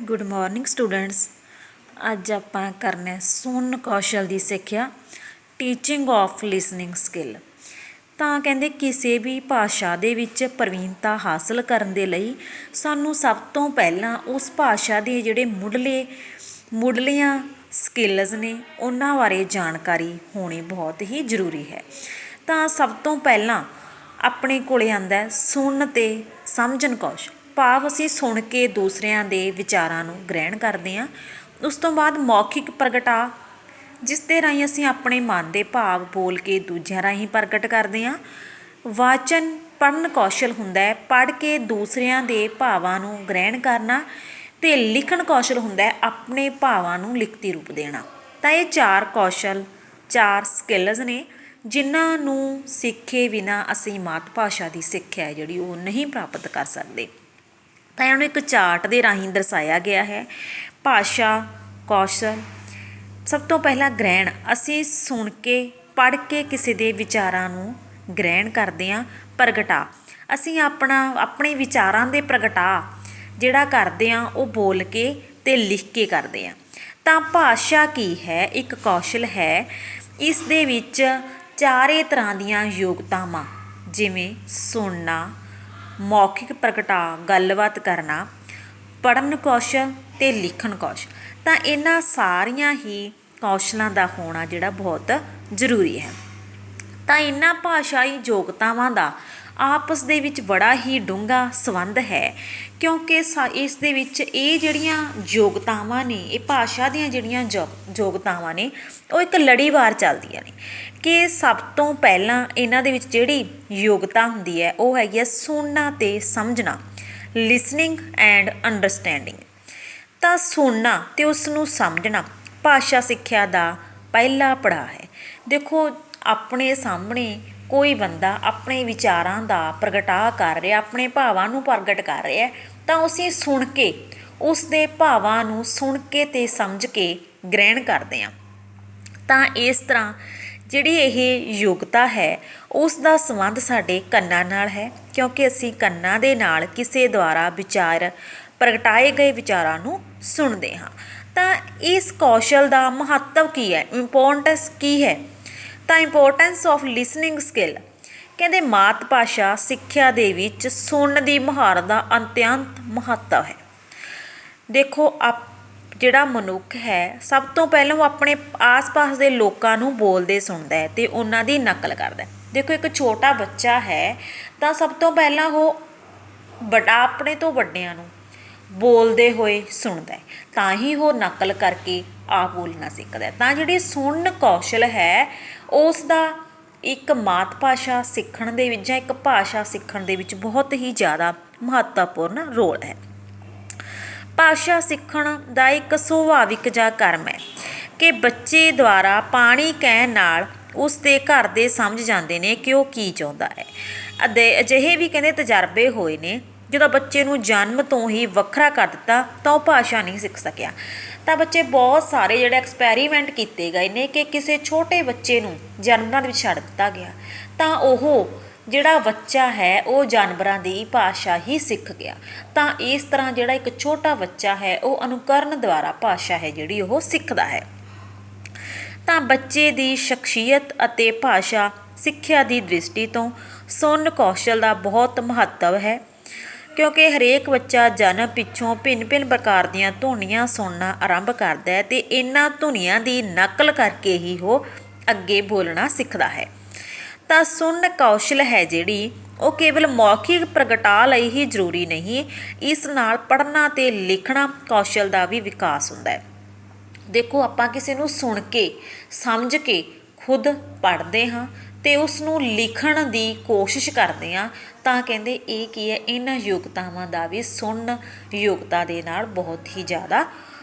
Good morning students. ਅੱਜ ਆਪਾਂ ਕਰਨਾ ਸੁਣਨ ਕੌਸ਼ਲ ਦੀ ਸਿੱਖਿਆ, ਟੀਚਿੰਗ ਆਫ ਲਿਸਨਿੰਗ ਸਕਿੱਲ। ਤਾਂ ਕਹਿੰਦੇ ਕਿਸੇ ਵੀ ਭਾਸ਼ਾ ਦੇ ਵਿੱਚ ਪ੍ਰਵੀਨਤਾ ਹਾਸਲ ਕਰਨ ਦੇ ਲਈ ਸਾਨੂੰ ਸਭ ਤੋਂ ਪਹਿਲਾਂ ਉਸ ਭਾਸ਼ਾ ਦੇ ਜਿਹੜੇ ਮੁੱਢਲੀਆਂ ਸਕਿੱਲਸ ਨੇ ਉਹਨਾਂ ਬਾਰੇ ਜਾਣਕਾਰੀ ਹੋਣੀ ਬਹੁਤ ਹੀ ਜ਼ਰੂਰੀ ਹੈ। ਤਾਂ ਸਭ ਤੋਂ ਪਹਿਲਾਂ ਆਪਣੇ ਕੋਲ ਆਉਂਦਾ ਸੁਣਨ ਅਤੇ ਸਮਝਣ ਕੌਸ਼ਲ, ਭਾਵ ਅਸੀਂ ਸੁਣ ਕੇ ਦੂਸਰਿਆਂ ਦੇ ਵਿਚਾਰਾਂ ਨੂੰ ਗ੍ਰਹਿਣ ਕਰਦੇ ਹਾਂ। ਉਸ ਤੋਂ ਬਾਅਦ ਮੌਖਿਕ ਪ੍ਰਗਟਾਅ, ਜਿਸ ਦੇ ਰਾਹੀਂ ਅਸੀਂ ਆਪਣੇ ਮਨ ਦੇ ਭਾਵ ਬੋਲ ਕੇ ਦੂਜਿਆਂ ਰਾਹੀਂ ਪ੍ਰਗਟ ਕਰਦੇ ਹਾਂ। ਵਾਚਨ ਪੜ੍ਹਨ ਕੌਸ਼ਲ ਹੁੰਦਾ ਹੈ, ਪੜ੍ਹ ਕੇ ਦੂਸਰਿਆਂ ਦੇ ਭਾਵਾਂ ਨੂੰ ਗ੍ਰਹਿਣ ਕਰਨਾ। ਅਤੇ ਲਿਖਣ ਕੌਸ਼ਲ ਹੁੰਦਾ ਹੈ, ਆਪਣੇ ਭਾਵਾਂ ਨੂੰ ਲਿਖਤੀ ਰੂਪ ਦੇਣਾ। ਤਾਂ ਇਹ ਚਾਰ ਸਕਿੱਲਸ ਨੇ ਜਿਨ੍ਹਾਂ ਨੂੰ ਸਿੱਖੇ ਬਿਨਾਂ ਅਸੀਂ ਮਾਤ ਭਾਸ਼ਾ ਦੀ ਸਿੱਖਿਆ ਹੈ ਜਿਹੜੀ ਉਹ ਨਹੀਂ ਪ੍ਰਾਪਤ ਕਰ ਸਕਦੇ। ਤਾਂ ਇਹਨਾਂ ਨੂੰ ਇੱਕ ਚਾਰਟ ਦੇ ਰਾਹੀਂ ਦਰਸਾਇਆ ਗਿਆ ਹੈ। ਭਾਸ਼ਾ ਕੌਸ਼ਲ, ਸਭ ਤੋਂ ਪਹਿਲਾਂ ਗ੍ਰਹਿਣ, ਅਸੀਂ ਸੁਣ ਕੇ ਪੜ੍ਹ ਕੇ ਕਿਸੇ ਦੇ ਵਿਚਾਰਾਂ ਨੂੰ ਗ੍ਰਹਿਣ ਕਰਦੇ ਹਾਂ। ਪ੍ਰਗਟਾਅ, ਅਸੀਂ ਆਪਣੇ ਵਿਚਾਰਾਂ ਦੇ ਪ੍ਰਗਟਾਅ ਜਿਹੜਾ ਕਰਦੇ ਹਾਂ ਉਹ ਬੋਲ ਕੇ ਅਤੇ ਲਿਖ ਕੇ ਕਰਦੇ ਹਾਂ। ਤਾਂ ਭਾਸ਼ਾ ਕੀ ਹੈ? ਇੱਕ ਕੌਸ਼ਲ ਹੈ। ਇਸ ਦੇ ਵਿੱਚ ਚਾਰੇ ਤਰ੍ਹਾਂ ਦੀਆਂ ਯੋਗਤਾਵਾਂ, ਜਿਵੇਂ ਸੁਣਨਾ, ਮੌਖਿਕ ਪ੍ਰਗਟਾਅ, ਗੱਲਬਾਤ ਕਰਨਾ, ਪੜ੍ਹਨ ਕੌਸ਼ਲ ਅਤੇ ਲਿਖਣ ਕੌਸ਼ਲ। ਤਾਂ ਇਹਨਾਂ ਸਾਰੀਆਂ ਹੀ ਕੌਸ਼ਲਾਂ ਦਾ ਹੋਣਾ ਜਿਹੜਾ ਬਹੁਤ ਜ਼ਰੂਰੀ ਹੈ। ਤਾਂ ਇਹਨਾਂ ਭਾਸ਼ਾਈ ਯੋਗਤਾਵਾਂ ਦਾ ਆਪਸ ਦੇ ਵਿੱਚ ਬੜਾ ਹੀ ਡੂੰਘਾ ਸੰਬੰਧ ਹੈ, ਕਿਉਂਕਿ ਇਸ ਦੇ ਵਿੱਚ ਇਹ ਜਿਹੜੀਆਂ ਯੋਗਤਾਵਾਂ ਨੇ, ਇਹ ਭਾਸ਼ਾ ਦੀਆਂ ਜਿਹੜੀਆਂ ਯੋਗਤਾਵਾਂ ਨੇ ਉਹ ਇੱਕ ਲੜੀਵਾਰ ਚੱਲਦੀਆਂ ਨੇ। ਕਿ ਸਭ ਤੋਂ ਪਹਿਲਾਂ ਇਹਨਾਂ ਦੇ ਵਿੱਚ ਜਿਹੜੀ ਯੋਗਤਾ ਹੁੰਦੀ ਹੈ ਉਹ ਹੈਗੀ ਹੈ ਸੁਣਨਾ ਅਤੇ ਸਮਝਣਾ, ਲਿਸਨਿੰਗ ਐਂਡ ਅੰਡਰਸਟੈਂਡਿੰਗ। ਤਾਂ ਸੁਣਨਾ ਅਤੇ ਉਸ ਨੂੰ ਸਮਝਣਾ ਭਾਸ਼ਾ ਸਿੱਖਿਆ ਦਾ ਪਹਿਲਾ ਪੜਾਅ ਹੈ। ਦੇਖੋ, ਆਪਣੇ ਸਾਹਮਣੇ ਕੋਈ ਬੰਦਾ ਆਪਣੇ ਵਿਚਾਰਾਂ ਦਾ ਪ੍ਰਗਟਾਅ ਕਰ ਰਿਹਾ, ਆਪਣੇ ਭਾਵਾਂ ਨੂੰ ਪ੍ਰਗਟ ਕਰ ਰਿਹਾ, ਤਾਂ ਅਸੀਂ ਸੁਣ ਕੇ ਉਸ ਦੇ ਭਾਵਾਂ ਨੂੰ ਸੁਣ ਕੇ ਅਤੇ ਸਮਝ ਕੇ ਗ੍ਰਹਿਣ ਕਰਦੇ ਹਾਂ। ਤਾਂ ਇਸ ਤਰ੍ਹਾਂ ਜਿਹੜੀ ਇਹ ਯੋਗਤਾ ਹੈ ਉਸ ਦਾ ਸੰਬੰਧ ਸਾਡੇ ਕੰਨਾਂ ਨਾਲ ਹੈ, ਕਿਉਂਕਿ ਅਸੀਂ ਕੰਨਾਂ ਦੇ ਨਾਲ ਕਿਸੇ ਦੁਆਰਾ ਪ੍ਰਗਟਾਏ ਗਏ ਵਿਚਾਰਾਂ ਨੂੰ ਸੁਣਦੇ ਹਾਂ। ਤਾਂ ਇਸ ਕੌਸ਼ਲ ਦਾ ਮਹੱਤਵ ਕੀ ਹੈ, ਇੰਪੋਰਟੈਂਸ ਕੀ ਹੈ? ਤਾਂ ਇੰਪੋਰਟੈਂਸ ਆਫ ਲਿਸਨਿੰਗ ਸਕਿੱਲ, ਕਹਿੰਦੇ ਮਾਤ ਭਾਸ਼ਾ ਸਿੱਖਿਆ ਦੇ ਵਿੱਚ ਸੁਣਨ ਦੀ ਮੁਹਾਰਤ ਦਾ ਅਤਿਅੰਤ ਮਹੱਤਵ ਹੈ। ਦੇਖੋ, ਜਿਹੜਾ ਮਨੁੱਖ ਹੈ ਸਭ ਤੋਂ ਪਹਿਲਾਂ ਉਹ ਆਪਣੇ ਆਸ-ਪਾਸ ਦੇ ਲੋਕਾਂ ਨੂੰ ਬੋਲਦੇ ਸੁਣਦਾ ਹੈ ਅਤੇ ਉਹਨਾਂ ਦੀ ਨਕਲ ਕਰਦਾ। ਦੇਖੋ, ਇੱਕ ਛੋਟਾ ਬੱਚਾ ਹੈ ਤਾਂ ਸਭ ਤੋਂ ਪਹਿਲਾਂ ਉਹ ਆਪਣੇ ਤੋਂ ਵੱਡਿਆਂ ਨੂੰ ਬੋਲਦੇ ਹੋਏ ਸੁਣਦਾ ਹੈ, ਤਾਂ ਹੀ ਉਹ ਨਕਲ ਕਰਕੇ ਆਪ ਬੋਲਣਾ ਸਿੱਖਦਾ। ਤਾਂ ਜਿਹੜੀ ਸੁਣਨ ਕੌਸ਼ਲ ਹੈ ਉਸ ਦਾ ਇੱਕ ਮਾਤ ਭਾਸ਼ਾ ਸਿੱਖਣ ਦੇ ਵਿੱਚ ਜਾਂ ਇੱਕ ਭਾਸ਼ਾ ਸਿੱਖਣ ਦੇ ਵਿੱਚ ਬਹੁਤ ਹੀ ਜ਼ਿਆਦਾ ਮਹੱਤਵਪੂਰਨ ਰੋਲ ਹੈ। ਭਾਸ਼ਾ ਸਿੱਖਣ ਦਾ ਇੱਕ ਸੁਭਾਵਿਕ ਜਿਹਾ ਕਰਮ ਹੈ ਕਿ ਬੱਚੇ ਦੁਆਰਾ ਪਾਣੀ ਕਹਿਣ ਨਾਲ ਉਸ ਦੇ ਘਰ ਦੇ ਸਮਝ ਜਾਂਦੇ ਨੇ ਕਿ ਉਹ ਕੀ ਚਾਹੁੰਦਾ ਹੈ। ਅਜਿਹੇ ਵੀ ਕਹਿੰਦੇ ਤਜਰਬੇ ਹੋਏ ਨੇ, ਜਦੋਂ ਬੱਚੇ ਨੂੰ ਜਨਮ ਤੋਂ ਹੀ ਵੱਖਰਾ ਕਰ ਦਿੱਤਾ ਤਾਂ ਉਹ ਭਾਸ਼ਾ ਨਹੀਂ ਸਿੱਖ ਸਕਿਆ। ਤਾਂ ਬੱਚੇ ਬਹੁਤ ਸਾਰੇ ਜਿਹੜੇ ਐਕਸਪੈਰੀਮੈਂਟ ਕੀਤੇ ਗਏ ਨੇ ਕਿ ਕਿਸੇ ਛੋਟੇ ਬੱਚੇ ਨੂੰ ਜਾਨਵਰਾਂ ਦੇ ਵਿੱਚ ਛੱਡ ਦਿੱਤਾ ਗਿਆ ਤਾਂ ਉਹ ਜਿਹੜਾ ਬੱਚਾ ਹੈ ਉਹ ਜਾਨਵਰਾਂ ਦੀ ਭਾਸ਼ਾ ਹੀ ਸਿੱਖ ਗਿਆ। ਤਾਂ ਇਸ ਤਰ੍ਹਾਂ ਜਿਹੜਾ ਇੱਕ ਛੋਟਾ ਬੱਚਾ ਹੈ ਉਹ ਅਨੁਕਰਨ ਦੁਆਰਾ ਭਾਸ਼ਾ ਹੈ ਜਿਹੜੀ ਉਹ ਸਿੱਖਦਾ ਹੈ। ਤਾਂ ਬੱਚੇ ਦੀ ਸ਼ਖਸੀਅਤ ਅਤੇ ਭਾਸ਼ਾ ਸਿੱਖਿਆ ਦੀ ਦ੍ਰਿਸ਼ਟੀ ਤੋਂ ਸੁਣਨ ਕੌਸ਼ਲ ਦਾ ਬਹੁਤ ਮਹੱਤਵ ਹੈ, ਕਿਉਂਕਿ ਹਰੇਕ ਬੱਚਾ ਜਨਮ ਪਿੱਛੋਂ ਭਿੰਨ ਪ੍ਰਕਾਰ ਦੀਆਂ ਧੁਨੀਆਂ ਸੁਣਨਾ ਆਰੰਭ ਕਰਦਾ ਹੈ ਅਤੇ ਇਹਨਾਂ ਧੁਨੀਆਂ ਦੀ ਨਕਲ ਕਰਕੇ ਹੀ ਉਹ ਅੱਗੇ ਬੋਲਣਾ ਸਿੱਖਦਾ ਹੈ। ਤਾਂ ਸੁਣਨ ਕੌਸ਼ਲ ਹੈ ਜਿਹੜੀ ਉਹ ਕੇਵਲ ਮੌਖਿਕ ਪ੍ਰਗਟਾਅ ਲਈ ਹੀ ਜ਼ਰੂਰੀ ਨਹੀਂ, ਇਸ ਨਾਲ ਪੜ੍ਹਨਾ ਅਤੇ ਲਿਖਣਾ ਕੌਸ਼ਲ ਦਾ ਵੀ ਵਿਕਾਸ ਹੁੰਦਾ ਹੈ। ਦੇਖੋ, ਆਪਾਂ ਕਿਸੇ ਨੂੰ ਸੁਣ ਕੇ ਸਮਝ ਕੇ ਖੁਦ ਪੜ੍ਹਦੇ ਹਾਂ ਅਤੇ ਉਸ ਨੂੰ ਲਿਖਣ ਦੀ ਕੋਸ਼ਿਸ਼ ਕਰਦੇ ਹਾਂ, ਤਾਂ ਕਹਿੰਦੇ ਇਹ ਕੀ ਹੈ, ਇਹਨਾਂ ਯੋਗਤਾਵਾਂ ਦਾ ਵੀ ਸੁਣਨ ਯੋਗਤਾ ਦੇ ਨਾਲ ਬਹੁਤ ਹੀ ਜ਼ਿਆਦਾ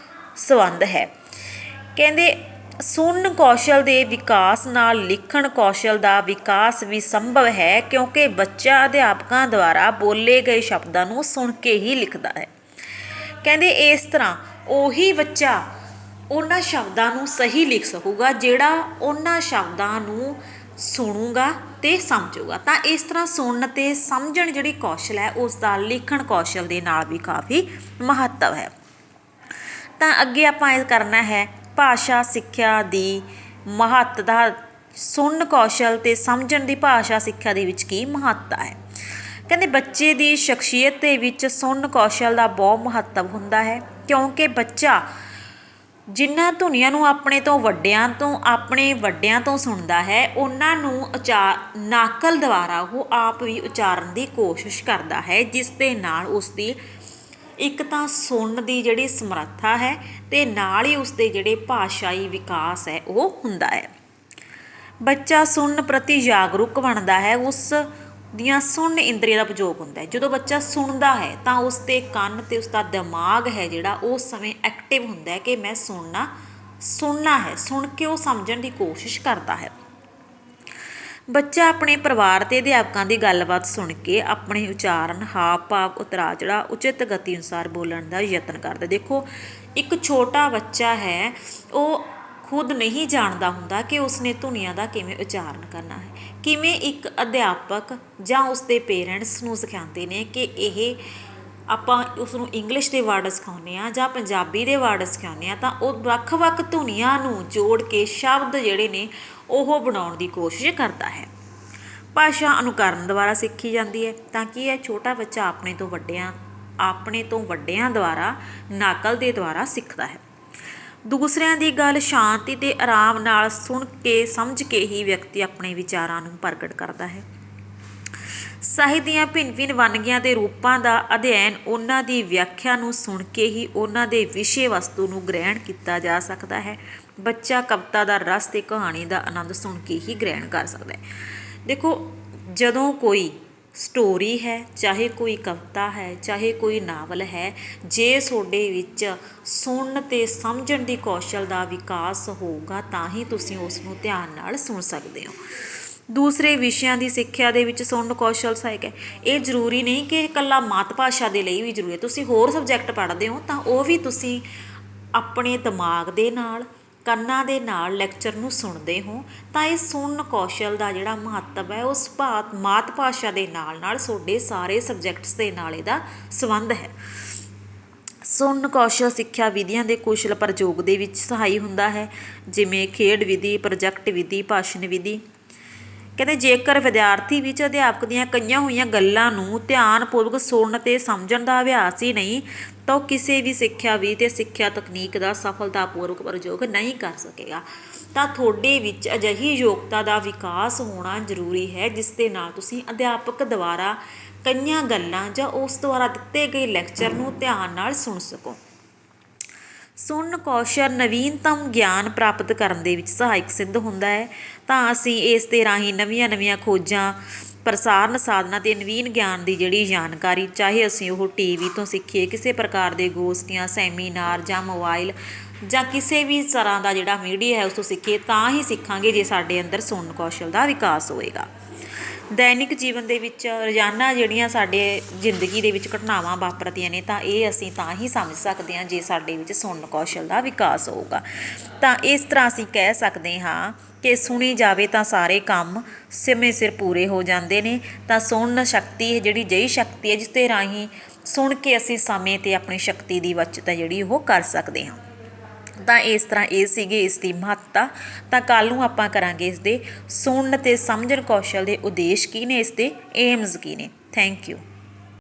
ਸੰਬੰਧ ਹੈ। ਕਹਿੰਦੇ ਸੁਣਨ ਕੌਸ਼ਲ ਦੇ ਵਿਕਾਸ ਨਾਲ ਲਿਖਣ ਕੌਸ਼ਲ ਦਾ ਵਿਕਾਸ ਵੀ ਸੰਭਵ ਹੈ, ਕਿਉਂਕਿ ਬੱਚਾ ਅਧਿਆਪਕਾਂ ਦੁਆਰਾ ਬੋਲੇ ਗਏ ਸ਼ਬਦਾਂ ਨੂੰ ਸੁਣ ਕੇ ਹੀ ਲਿਖਦਾ ਹੈ। ਕਹਿੰਦੇ ਇਸ ਤਰ੍ਹਾਂ ਉਹੀ ਬੱਚਾ ਉਹਨਾਂ ਸ਼ਬਦਾਂ ਨੂੰ ਸਹੀ ਲਿਖ ਸਕੂਗਾ ਜਿਹੜਾ ਉਹਨਾਂ ਸ਼ਬਦਾਂ ਨੂੰ ਸੁਣੂਗਾ ਅਤੇ ਸਮਝੂਗਾ। ਤਾਂ ਇਸ ਤਰ੍ਹਾਂ ਸੁਣਨ ਅਤੇ ਸਮਝਣ ਜਿਹੜੀ ਕੌਸ਼ਲ ਹੈ ਉਸ ਦਾ ਲਿਖਣ ਕੌਸ਼ਲ ਦੇ ਨਾਲ ਵੀ ਕਾਫੀ ਮਹੱਤਵ ਹੈ। ਤਾਂ ਅੱਗੇ ਆਪਾਂ ਇਹ ਕਰਨਾ ਹੈ ਭਾਸ਼ਾ ਸਿੱਖਿਆ ਦੀ ਮਹੱਤਤਾ, ਸੁਣਨ ਕੌਸ਼ਲ ਅਤੇ ਸਮਝਣ ਦੀ ਭਾਸ਼ਾ ਸਿੱਖਿਆ ਦੇ ਵਿੱਚ ਕੀ ਮਹੱਤਤਾ ਹੈ। ਕਹਿੰਦੇ ਬੱਚੇ ਦੀ ਸ਼ਖਸੀਅਤ ਦੇ ਵਿੱਚ ਸੁਣਨ ਕੌਸ਼ਲ ਦਾ ਬਹੁਤ ਮਹੱਤਵ ਹੁੰਦਾ ਹੈ, ਕਿਉਂਕਿ ਬੱਚਾ ਜਿਨ੍ਹਾਂ ਧੁਨੀਆਂ ਨੂੰ ਆਪਣੇ ਵੱਡਿਆਂ ਤੋਂ ਸੁਣਦਾ ਹੈ, ਉਹਨਾਂ ਨੂੰ ਨਕਲ ਦੁਆਰਾ ਉਹ ਆਪ ਵੀ ਉਚਾਰਨ ਦੀ ਕੋਸ਼ਿਸ਼ ਕਰਦਾ ਹੈ, ਜਿਸ ਦੇ ਨਾਲ ਉਸਦੀ ਇੱਕ ਤਾਂ ਸੁਣਨ ਦੀ ਜਿਹੜੀ ਸਮਰੱਥਾ ਹੈ ਅਤੇ ਨਾਲ ਹੀ ਉਸਦੇ ਜਿਹੜੇ ਭਾਸ਼ਾਈ ਵਿਕਾਸ ਹੈ ਉਹ ਹੁੰਦਾ ਹੈ। ਬੱਚਾ ਸੁਣਨ ਪ੍ਰਤੀ ਜਾਗਰੂਕ ਬਣਦਾ ਹੈ, ਉਸ ਦੀਆਂ ਸੁਣਨ ਇੰਦਰੀਆਂ ਦਾ ਉਪਯੋਗ ਹੁੰਦਾ ਹੈ। ਜਦੋਂ ਬੱਚਾ ਸੁਣਦਾ ਹੈ ਤਾਂ ਉਸਦੇ ਕੰਨ ਅਤੇ ਉਸਦਾ ਦਿਮਾਗ ਹੈ ਜਿਹੜਾ ਉਸ ਸਮੇਂ ਐਕਟਿਵ ਹੁੰਦਾ ਹੈ ਕਿ ਮੈਂ ਸੁਣਨਾ ਹੈ, ਸੁਣ ਕੇ ਉਹ ਸਮਝਣ ਦੀ ਕੋਸ਼ਿਸ਼ ਕਰਦਾ ਹੈ। ਬੱਚਾ ਆਪਣੇ ਪਰਿਵਾਰ ਅਤੇ ਅਧਿਆਪਕਾਂ ਦੀ ਗੱਲਬਾਤ ਸੁਣ ਕੇ ਆਪਣੇ ਉਚਾਰਨ, ਹਾਵ ਭਾਵ, ਉਤਰਾਅ ਚੜਾਅ ਉਚਿਤ ਗਤੀ ਅਨੁਸਾਰ ਬੋਲਣ ਦਾ ਯਤਨ ਕਰਦਾ। ਦੇਖੋ ਇੱਕ ਛੋਟਾ ਬੱਚਾ ਹੈ, ਉਹ ਖੁਦ ਨਹੀਂ ਜਾਣਦਾ ਹੁੰਦਾ ਕਿ ਉਸਨੇ ਧੁਨੀਆਂ ਦਾ ਕਿਵੇਂ ਉਚਾਰਨ ਕਰਨਾ ਹੈ। ਕਿਵੇਂ ਇੱਕ ਅਧਿਆਪਕ ਜਾਂ ਉਸਦੇ ਪੇਰੈਂਟਸ ਨੂੰ ਸਿਖਾਉਂਦੇ ਨੇ ਕਿ ਇਹ ਆਪਾਂ ਉਸਨੂੰ ਇੰਗਲਿਸ਼ ਦੇ ਵਰਡ ਸਿਖਾਉਂਦੇ ਹਾਂ ਜਾਂ ਪੰਜਾਬੀ ਦੇ ਵਰਡ ਸਿਖਾਉਂਦੇ ਹਾਂ, ਤਾਂ ਉਹ ਵੱਖ-ਵੱਖ ਧੁਨੀਆਂ ਨੂੰ ਜੋੜ ਕੇ ਸ਼ਬਦ ਜਿਹੜੇ ਨੇ ਉਹ ਬਣਾਉਣ ਦੀ ਕੋਸ਼ਿਸ਼ ਕਰਦਾ ਹੈ। ਭਾਸ਼ਾ ਅਨੁਕਰਨ ਦੁਆਰਾ ਸਿੱਖੀ ਜਾਂਦੀ ਹੈ, ਤਾਂ ਕਿ ਇਹ ਛੋਟਾ ਬੱਚਾ ਆਪਣੇ ਤੋਂ ਵੱਡਿਆਂ ਦੁਆਰਾ ਨਕਲ ਦੇ ਦੁਆਰਾ ਸਿੱਖਦਾ ਹੈ। ਦੂਸਰਿਆਂ ਦੀ ਗੱਲ ਸ਼ਾਂਤੀ ਅਤੇ ਆਰਾਮ ਨਾਲ ਸੁਣ ਕੇ ਸਮਝ ਕੇ ਹੀ ਵਿਅਕਤੀ ਆਪਣੇ ਵਿਚਾਰਾਂ ਨੂੰ ਪ੍ਰਗਟ ਕਰਦਾ ਹੈ। ਸਾਹਿਤ ਦੀਆਂ ਭਿੰਨ-ਭਿੰਨ ਵੰਨਗੀਆਂ ਅਤੇ ਰੂਪਾਂ ਦਾ ਅਧਿਐਨ, ਉਹਨਾਂ ਦੀ ਵਿਆਖਿਆ ਨੂੰ ਸੁਣ ਕੇ ਹੀ ਉਹਨਾਂ ਦੇ ਵਿਸ਼ੇ ਵਸਤੂ ਨੂੰ ਗ੍ਰਹਿਣ ਕੀਤਾ ਜਾ ਸਕਦਾ ਹੈ। ਬੱਚਾ ਕਵਿਤਾ ਦਾ ਰਸ ਅਤੇ ਕਹਾਣੀ ਦਾ ਆਨੰਦ ਸੁਣ ਕੇ ਹੀ ਗ੍ਰਹਿਣ ਕਰ ਸਕਦਾ ਹੈ। ਦੇਖੋ ਜਦੋਂ ਕੋਈ ਸਟੋਰੀ ਹੈ, ਚਾਹੇ ਕੋਈ ਕਵਿਤਾ ਹੈ, ਚਾਹੇ ਕੋਈ ਨਾਵਲ ਹੈ, ਜੇ ਤੁਹਾਡੇ ਵਿੱਚ ਸੁਣਨ ਅਤੇ ਸਮਝਣ ਦੀ ਕੌਸ਼ਲ ਦਾ ਵਿਕਾਸ ਹੋਊਗਾ ਤਾਂ ਹੀ ਤੁਸੀਂ ਉਸ ਨੂੰ ਧਿਆਨ ਨਾਲ ਸੁਣ ਸਕਦੇ ਹੋ। ਦੂਸਰੇ ਵਿਸ਼ਿਆਂ ਦੀ ਸਿੱਖਿਆ ਦੇ ਵਿੱਚ ਸੁਣਨ ਕੌਸ਼ਲ ਸਹਾਇਕ ਹੈ। ਇਹ ਜ਼ਰੂਰੀ ਨਹੀਂ ਕਿ ਇਕੱਲਾ ਮਾਤ ਭਾਸ਼ਾ ਦੇ ਲਈ ਵੀ ਜ਼ਰੂਰੀ ਹੈ। ਤੁਸੀਂ ਹੋਰ ਸਬਜੈਕਟ ਪੜ੍ਹਦੇ ਹੋ ਤਾਂ ਉਹ ਵੀ ਤੁਸੀਂ ਆਪਣੇ ਦਿਮਾਗ ਦੇ ਨਾਲ, ਕੰਨਾਂ ਦੇ ਨਾਲ ਲੈਕਚਰ ਨੂੰ ਸੁਣਦੇ ਹੋ, ਤਾਂ ਇਹ ਸੁਣਨ ਕੌਸ਼ਲ ਦਾ ਜਿਹੜਾ ਮਹੱਤਵ ਹੈ ਉਸ ਮਾਤ ਭਾਸ਼ਾ ਦੇ ਨਾਲ ਨਾਲ ਤੁਹਾਡੇ ਸਾਰੇ ਸਬਜੈਕਟਸ ਦੇ ਨਾਲ ਇਹਦਾ ਸੰਬੰਧ ਹੈ। ਸੁਣਨ ਕੌਸ਼ਲ ਸਿੱਖਿਆ ਵਿਧੀਆਂ ਦੇ ਕੁਸ਼ਲ ਪ੍ਰਯੋਗ ਦੇ ਵਿੱਚ ਸਹਾਈ ਹੁੰਦਾ ਹੈ, ਜਿਵੇਂ ਖੇਡ ਵਿਧੀ, ਪ੍ਰੋਜੈਕਟ ਵਿਧੀ, ਭਾਸ਼ਣ ਵਿਧੀ। ਕਹਿੰਦੇ ਜੇਕਰ ਵਿਦਿਆਰਥੀ ਵਿੱਚ ਅਧਿਆਪਕ ਦੀਆਂ ਕਹੀਆਂ ਹੋਈਆਂ ਗੱਲਾਂ ਨੂੰ ਧਿਆਨਪੂਰਵਕ ਸੁਣਨ ਅਤੇ ਸਮਝਣ ਦਾ ਅਭਿਆਸ ਹੀ ਨਹੀਂ, ਤਾਂ ਉਹ ਕਿਸੇ ਵੀ ਸਿੱਖਿਆ ਵਿਧੀ ਅਤੇ ਸਿੱਖਿਆ ਤਕਨੀਕ ਦਾ ਸਫਲਤਾਪੂਰਵਕ ਪ੍ਰਯੋਗ ਨਹੀਂ ਕਰ ਸਕੇਗਾ। ਤਾਂ ਤੁਹਾਡੇ ਵਿੱਚ ਅਜਿਹੀ ਯੋਗਤਾ ਦਾ ਵਿਕਾਸ ਹੋਣਾ ਜ਼ਰੂਰੀ ਹੈ, ਜਿਸ ਦੇ ਨਾਲ ਤੁਸੀਂ ਅਧਿਆਪਕ ਦੁਆਰਾ ਕਈਆਂ ਗੱਲਾਂ ਜਾਂ ਉਸ ਦੁਆਰਾ ਦਿੱਤੇ ਗਏ ਲੈਕਚਰ ਨੂੰ ਧਿਆਨ ਨਾਲ ਸੁਣ ਸਕੋ। ਸੁਣਨ ਕੌਸ਼ਲ ਨਵੀਨਤਮ ਗਿਆਨ ਪ੍ਰਾਪਤ ਕਰਨ ਦੇ ਵਿੱਚ ਸਹਾਇਕ ਸਿੱਧ ਹੁੰਦਾ ਹੈ। ਤਾਂ ਅਸੀਂ ਇਸ ਦੇ ਰਾਹੀਂ ਨਵੀਆਂ ਖੋਜਾਂ, ਪ੍ਰਸਾਰਣ ਸਾਧਨਾਂ ਅਤੇ ਨਵੀਨ ਗਿਆਨ ਦੀ ਜਿਹੜੀ ਜਾਣਕਾਰੀ, ਚਾਹੇ ਅਸੀਂ ਉਹ TV ਤੋਂ ਸਿੱਖੀਏ, ਕਿਸੇ ਪ੍ਰਕਾਰ ਦੇ ਗੋਸ਼ਟੀਆਂ, ਸੈਮੀਨਾਰ ਜਾਂ ਮੋਬਾਈਲ ਜਾਂ ਕਿਸੇ ਵੀ ਤਰ੍ਹਾਂ ਦਾ ਜਿਹੜਾ ਮੀਡੀਆ ਹੈ ਉਸ ਤੋਂ ਸਿੱਖੀਏ, ਤਾਂ ਹੀ ਸਿੱਖਾਂਗੇ ਜੇ ਸਾਡੇ ਅੰਦਰ ਸੁਣਨ ਕੌਸ਼ਲ ਦਾ ਵਿਕਾਸ ਹੋਏਗਾ। ਦੈਨਿਕ ਜੀਵਨ ਦੇ ਵਿੱਚ ਰੋਜ਼ਾਨਾ ਜਿਹੜੀਆਂ ਸਾਡੇ ਜ਼ਿੰਦਗੀ ਦੇ ਵਿੱਚ ਘਟਨਾਵਾਂ ਵਾਪਰਦੀਆਂ ਨੇ, ਤਾਂ ਇਹ ਅਸੀਂ ਤਾਂ ਹੀ ਸਮਝ ਸਕਦੇ ਹਾਂ ਜੇ ਸਾਡੇ ਵਿੱਚ ਸੁਣਨ ਕੌਸ਼ਲ ਦਾ ਵਿਕਾਸ ਹੋਊਗਾ। ਤਾਂ ਇਸ ਤਰ੍ਹਾਂ ਅਸੀਂ ਕਹਿ ਸਕਦੇ ਹਾਂ ਕਿ ਸੁਣੀ ਜਾਵੇ ਤਾਂ ਸਾਰੇ ਕੰਮ ਸਮੇਂ ਸਿਰ ਪੂਰੇ ਹੋ ਜਾਂਦੇ ਨੇ। ਤਾਂ ਸੁਣਨ ਸ਼ਕਤੀ ਜਿਹੜੀ ਜਿਹੀ ਸ਼ਕਤੀ ਹੈ ਜਿਸ ਦੇ ਰਾਹੀਂ ਸੁਣ ਕੇ ਅਸੀਂ ਸਮੇਂ 'ਤੇ ਆਪਣੀ ਸ਼ਕਤੀ ਦੀ ਬੱਚਤ ਹੈ ਜਿਹੜੀ ਉਹ ਕਰ ਸਕਦੇ ਹਾਂ। ਤਾਂ ਇਸ ਤਰ੍ਹਾਂ ਇਹ ਸੀਗੀ ਇਸ ਦੀ ਮਹੱਤਤਾ। ਤਾਂ ਕੱਲ੍ਹ ਨੂੰ ਆਪਾਂ ਕਰਾਂਗੇ ਇਸ ਦੇ ਸੁਣਨ ਅਤੇ ਸਮਝਣ ਕੌਸ਼ਲ ਦੇ ਉਦੇਸ਼ ਕੀ ਨੇ, ਇਸ ਦੇ ਏਮਜ਼ ਕੀ ਨੇ। Thank you.